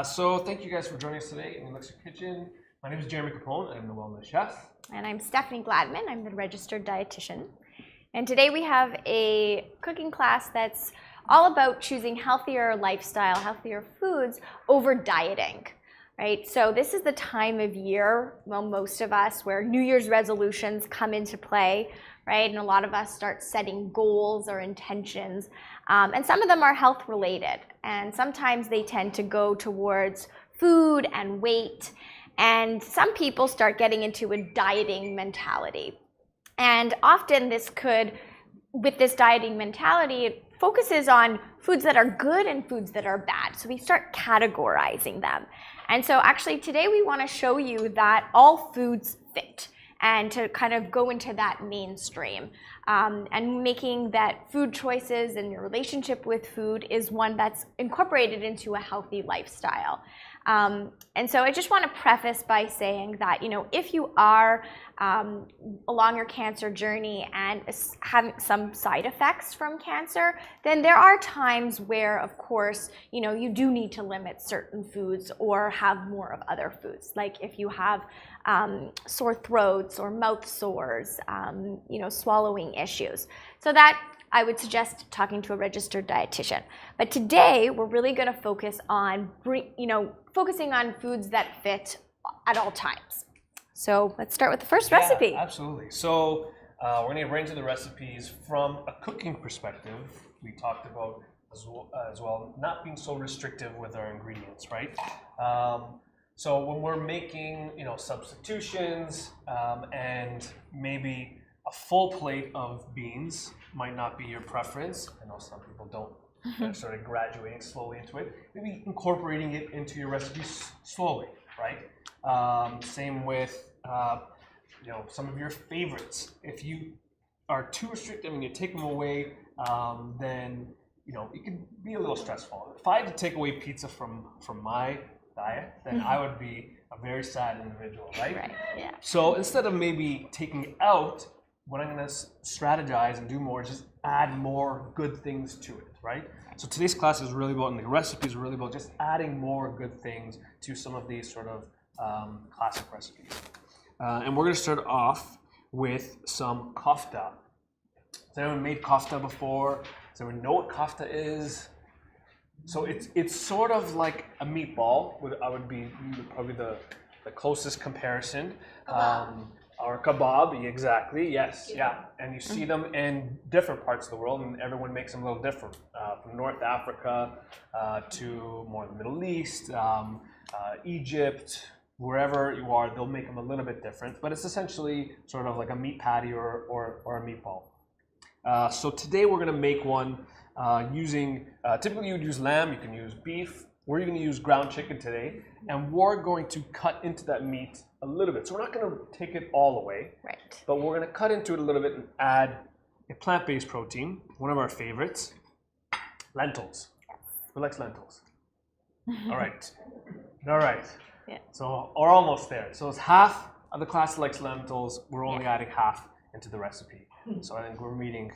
So thank you guys for joining us today in ELLICSR Kitchen. My name is Jeremy Capone. I'm the wellness chef. And I'm Stephanie Gladman. I'm the registered dietitian. And today we have a cooking class that's all about choosing healthier lifestyle, healthier foods over dieting, right? So this is the time of year, well, most of us, where New Year's resolutions come into play, right? And a lot of us start setting goals or intentions. And some of them are health related. And sometimes they tend to go towards food and weight. And some people start getting into a dieting mentality. And often with this dieting mentality, it focuses on foods that are good and foods that are bad. So we start categorizing them. And so actually today we want to show you that all foods fit, and to kind of go into that mainstream, and making that food choices and your relationship with food is one that's incorporated into a healthy lifestyle. And so I just want to preface by saying that, if you are along your cancer journey and having some side effects from cancer, then there are times where, of course, you do need to limit certain foods or have more of other foods. Like if you have sore throats or mouth sores, swallowing issues. So that I would suggest talking to a registered dietitian. But today we're really going to focus on, focusing on foods that fit at all times. So let's start with the first recipe. Absolutely. So we're going to arrange the recipes from a cooking perspective. We talked about as well not being so restrictive with our ingredients, right? So when we're making, substitutions and maybe a full plate of beans might not be your preference. I know some people don't sort of graduating slowly into it. Maybe incorporating it into your recipes slowly, right? Same with some of your favorites. If you are too restrictive and you take them away, then it can be a little stressful. If I had to take away pizza from my diet, then I would be a very sad individual, right? Right. Yeah. So instead of maybe taking it out, what I'm going to strategize and do more is just add more good things to it, right? So today's class is really about, and the recipe is really about just adding more good things to some of these sort of classic recipes. And we're going to start off with some kofta. Has anyone made kofta before? Does anyone know what kofta is? So it's sort of like a meatball. Would be probably the closest comparison. Or kebab, exactly, yes, yeah. And you see them in different parts of the world, and everyone makes them a little different. From North Africa to more the Middle East, Egypt, wherever you are, they'll make them a little bit different. But it's essentially sort of like a meat patty or a meatball. So today we're going to make one using, typically you would use lamb, you can use beef. We're going to use ground chicken today, and we're going to cut into that meat a little bit. So we're not going to take it all away, right? But we're going to cut into it a little bit and add a plant-based protein, one of our favorites, lentils. Who likes lentils? All right. All right. Yeah. So we're almost there. So it's half of the class likes lentils. We're only adding half into the recipe. So I think we're meeting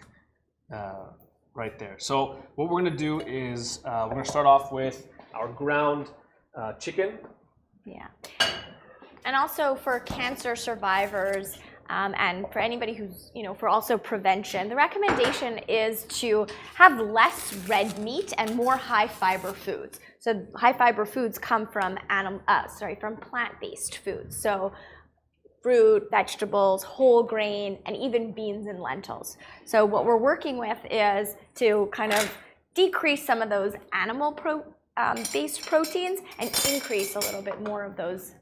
right there. So what we're going to do is we're going to start off with our ground chicken. Yeah. And also for cancer survivors, and for anybody who's, for also prevention, the recommendation is to have less red meat and more high fiber foods. So high fiber foods come from from plant-based foods. So fruit, vegetables, whole grain, and even beans and lentils. So what we're working with is to kind of decrease some of those animal-based proteins and increase a little bit more of those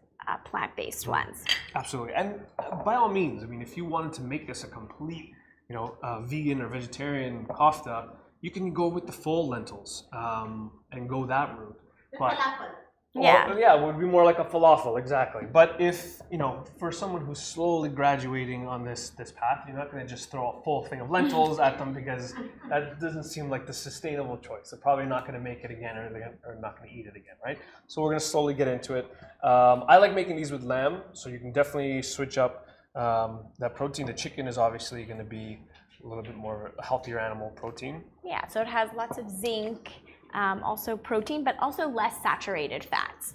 plant-based ones. Absolutely, and by all means, I mean, if you wanted to make this a complete, vegan or vegetarian kofta, you can go with the full lentils and go that route. But it would be more like a falafel, exactly. But if for someone who's slowly graduating on this path, you're not going to just throw a full thing of lentils at them because that doesn't seem like the sustainable choice. They're probably not going to make it again, or they're not going to eat it again, right? So we're going to slowly get into it. I like making these with lamb, so you can definitely switch up that protein. The chicken is obviously going to be a little bit more healthier animal protein. Yeah, so it has lots of zinc also protein, but also less saturated fats,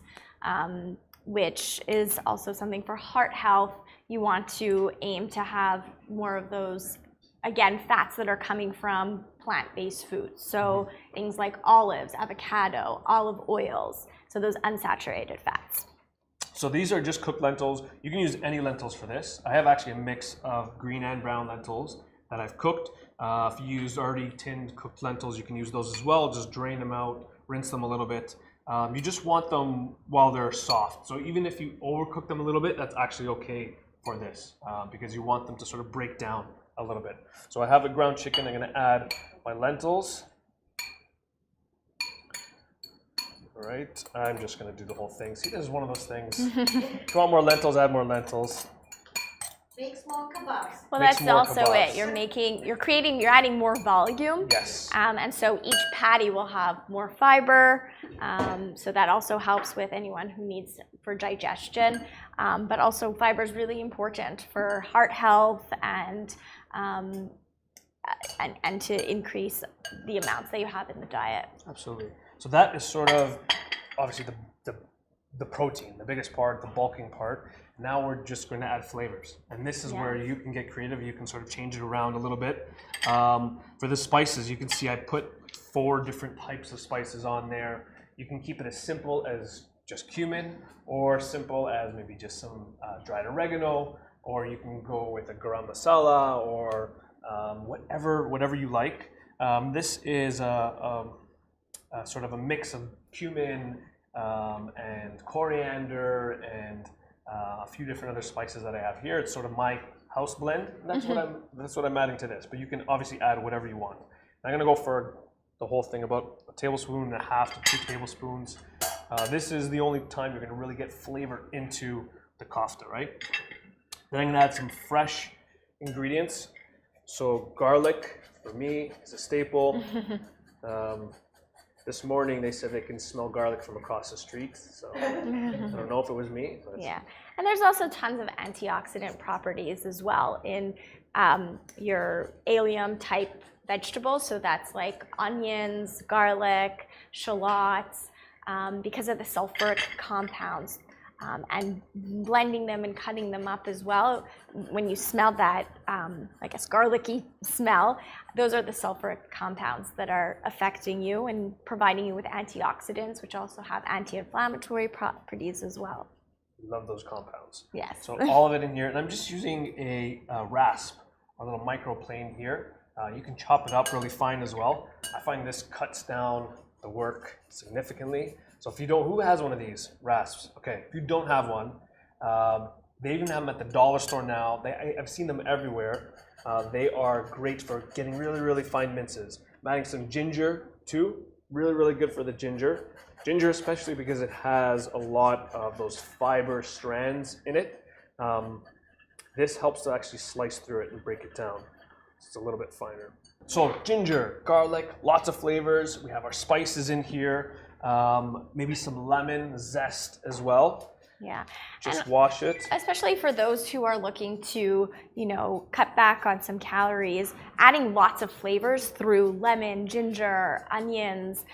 which is also something for heart health. You want to aim to have more of those, again, fats that are coming from plant-based foods. So things like olives, avocado, olive oils, so those unsaturated fats. So these are just cooked lentils. You can use any lentils for this. I have actually a mix of green and brown lentils that I've cooked. If you use already tinned cooked lentils, you can use those as well. Just drain them out, rinse them a little bit. You just want them while they're soft. So even if you overcook them a little bit, that's actually okay for this because you want them to sort of break down a little bit. So I have a ground chicken. I'm going to add my lentils. All right, I'm just going to do the whole thing. See, this is one of those things. If you want more lentils, add more lentils. Make small kebabs. Well, Make that's more also kebabs. it. You're adding more volume. Yes. And so each patty will have more fiber. So that also helps with anyone who needs for digestion. But also fiber is really important for heart health and to increase the amounts that you have in the diet. Absolutely. So that is sort of obviously the protein, the biggest part, the bulking part. Now we're just going to add flavors. And this is where you can get creative. You can sort of change it around a little bit. For the spices, you can see I put 4 different types of spices on there. You can keep it as simple as just cumin or simple as maybe just some dried oregano, or you can go with a garam masala or whatever you like. This is sort of a mix of cumin and coriander and a few different other spices that I have here. It's sort of my house blend. And that's what I'm adding to this. But you can obviously add whatever you want. I'm gonna go for the whole thing, about 1.5 tablespoons to 2 tablespoons. This is the only time you're gonna really get flavor into the kofta, right? Then I'm gonna add some fresh ingredients. So garlic for me is a staple. This morning they said they can smell garlic from across the street, so I don't know if it was me. But. Yeah, and there's also tons of antioxidant properties as well in your allium type vegetables. So that's like onions, garlic, shallots, because of the sulfuric compounds. And blending them and cutting them up as well. When you smell that, I guess, garlicky smell, those are the sulfuric compounds that are affecting you and providing you with antioxidants, which also have anti-inflammatory properties as well. Love those compounds. Yes. So all of it in here, and I'm just using a rasp, a little microplane here. You can chop it up really fine as well. I find this cuts down the work significantly. So if you don't, who has one of these rasps? Okay, if you don't have one, they even have them at the dollar store now. I've seen them everywhere. They are great for getting really, really fine minces. I'm adding some ginger too. Really, really good for the ginger. Ginger especially because it has a lot of those fiber strands in it. This helps to actually slice through it and break it down. It's a little bit finer. So ginger, garlic, lots of flavors. We have our spices in here. Maybe some lemon zest as well. Yeah. Just wash it. Especially for those who are looking to, cut back on some calories, adding lots of flavors through lemon, ginger, onions,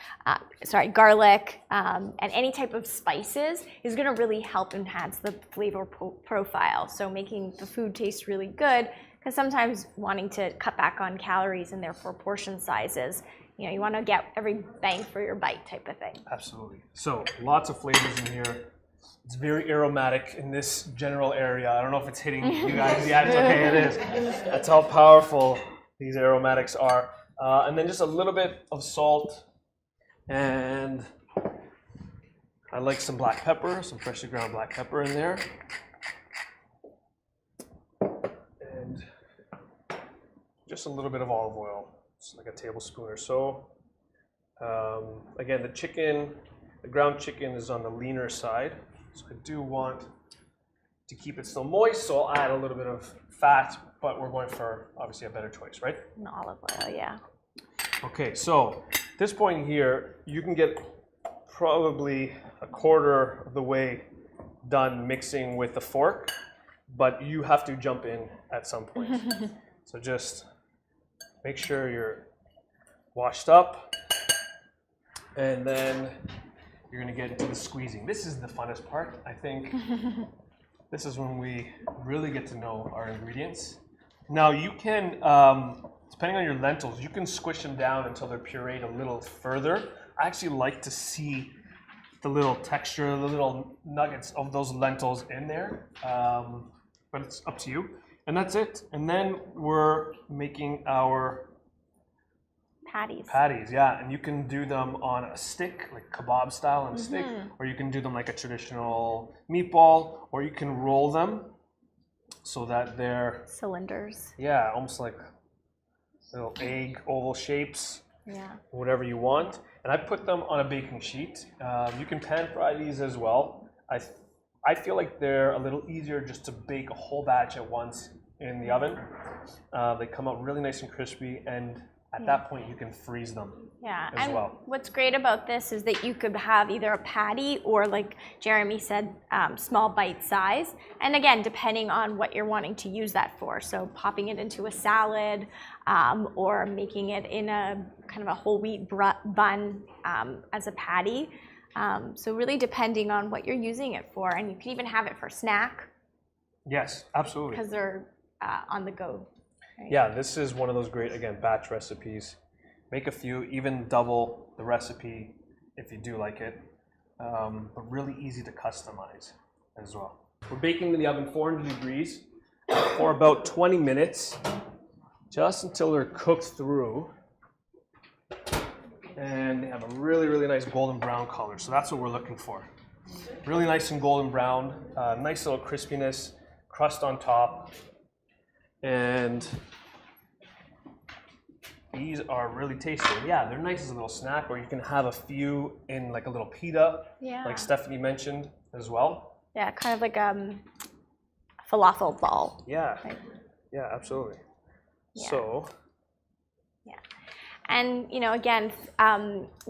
garlic, and any type of spices is going to really help enhance the flavor profile. So making the food taste really good, because sometimes wanting to cut back on calories and therefore portion sizes, you want to get every bang for your bite type of thing. Absolutely. So lots of flavors in here. It's very aromatic in this general area. I don't know if it's hitting you guys. Yeah, it's okay, it is. That's how powerful these aromatics are. And then just a little bit of salt. And I like some black pepper, some freshly ground black pepper in there. And just a little bit of olive oil. It's like a tablespoon or so. Again, the ground chicken is on the leaner side. So I do want to keep it still moist, so I'll add a little bit of fat, but we're going for obviously a better choice, right? And olive oil, yeah. Okay, so at this point here, you can get probably a quarter of the way done mixing with the fork, but you have to jump in at some point. So just make sure you're washed up And then you're gonna get into the squeezing. This is the funnest part, I think. This is when we really get to know our ingredients. Now you can, depending on your lentils, you can squish them down until they're pureed a little further. I actually like to see the little texture, the little nuggets of those lentils in there, but it's up to you. And that's it. And then we're making our patties, yeah. And you can do them on a stick, like kebab style on a stick, or you can do them like a traditional meatball, or you can roll them so that they're cylinders. Yeah, almost like little egg oval shapes. Yeah. Whatever you want. And I put them on a baking sheet. You can pan fry these as well. I feel like they're a little easier just to bake a whole batch at once in the oven. They come out really nice and crispy, and at that point you can freeze them as well. What's great about this is that you could have either a patty or, like Jeremy said, small bite size. And again, depending on what you're wanting to use that for. So popping it into a salad or making it in a kind of a whole wheat bun as a patty. So really depending on what you're using it for. And you can even have it for snack. Yes, absolutely. Because they're on the go. Right. Yeah, this is one of those great, again, batch recipes. Make a few, even double the recipe if you do like it, but really easy to customize as well. We're baking in the oven 400 degrees for about 20 minutes, just until they're cooked through. And they have a really, really nice golden brown color, so that's what we're looking for. Really nice and golden brown, nice little crispiness, crust on top. And these are really tasty. Yeah, they're nice as a little snack, or you can have a few in like a little pita, like Stephanie mentioned as well. Yeah, kind of like a falafel ball. Yeah, right? Yeah, absolutely. Yeah. So. Yeah, and you know, again,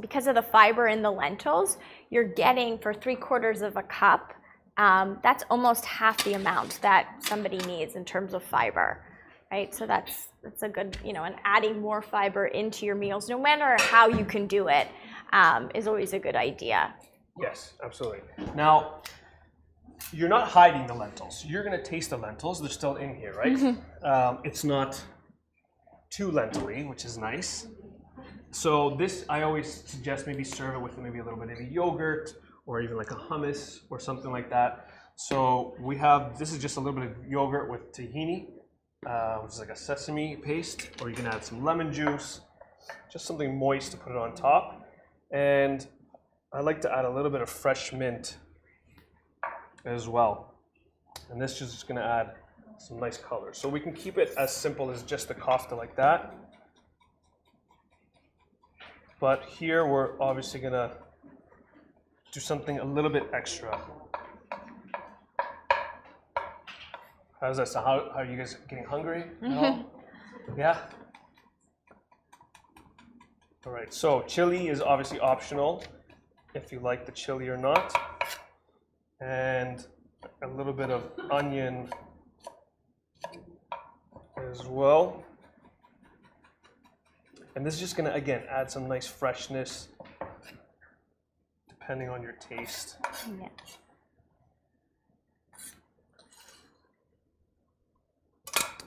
because of the fiber in the lentils, you're getting for 3/4 of a cup. That's almost half the amount that somebody needs in terms of fiber, right? So that's a good, you know, and adding more fiber into your meals, no matter how you can do it, is always a good idea. Yes, absolutely. Now, you're not hiding the lentils. You're going to taste the lentils. They're still in here, right? It's not too lentil-y, which is nice. So this, I always suggest maybe serve it with maybe a little bit of yogurt, or even like a hummus or something like that. So we have, this is just a little bit of yogurt with tahini, which is like a sesame paste, or you can add some lemon juice, just something moist to put it on top. And I like to add a little bit of fresh mint as well. And this is just gonna add some nice color. So we can keep it as simple as just the kofta like that. But here we're obviously gonna do something a little bit extra. How's that sound? How are you guys getting hungry? No? Yeah? All right, so chili is obviously optional if you like the chili or not. And a little bit of onion as well. And this is just gonna, again, add some nice freshness depending on your taste. Yeah.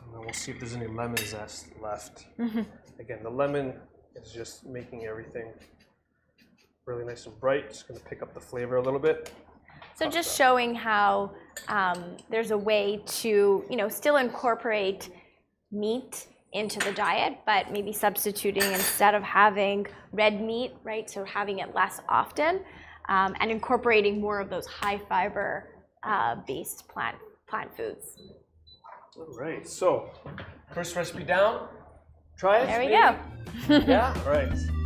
And then we'll see if there's any lemon zest left. Again, the lemon is just making everything really nice and bright. It's going to pick up the flavor a little bit. So just showing how there's a way to, you know, still incorporate meat into the diet, but maybe substituting instead of having red meat, right? So having it less often, and incorporating more of those high fiber based plant foods. All right, so first recipe down. Try it. There we go. Yeah, all right.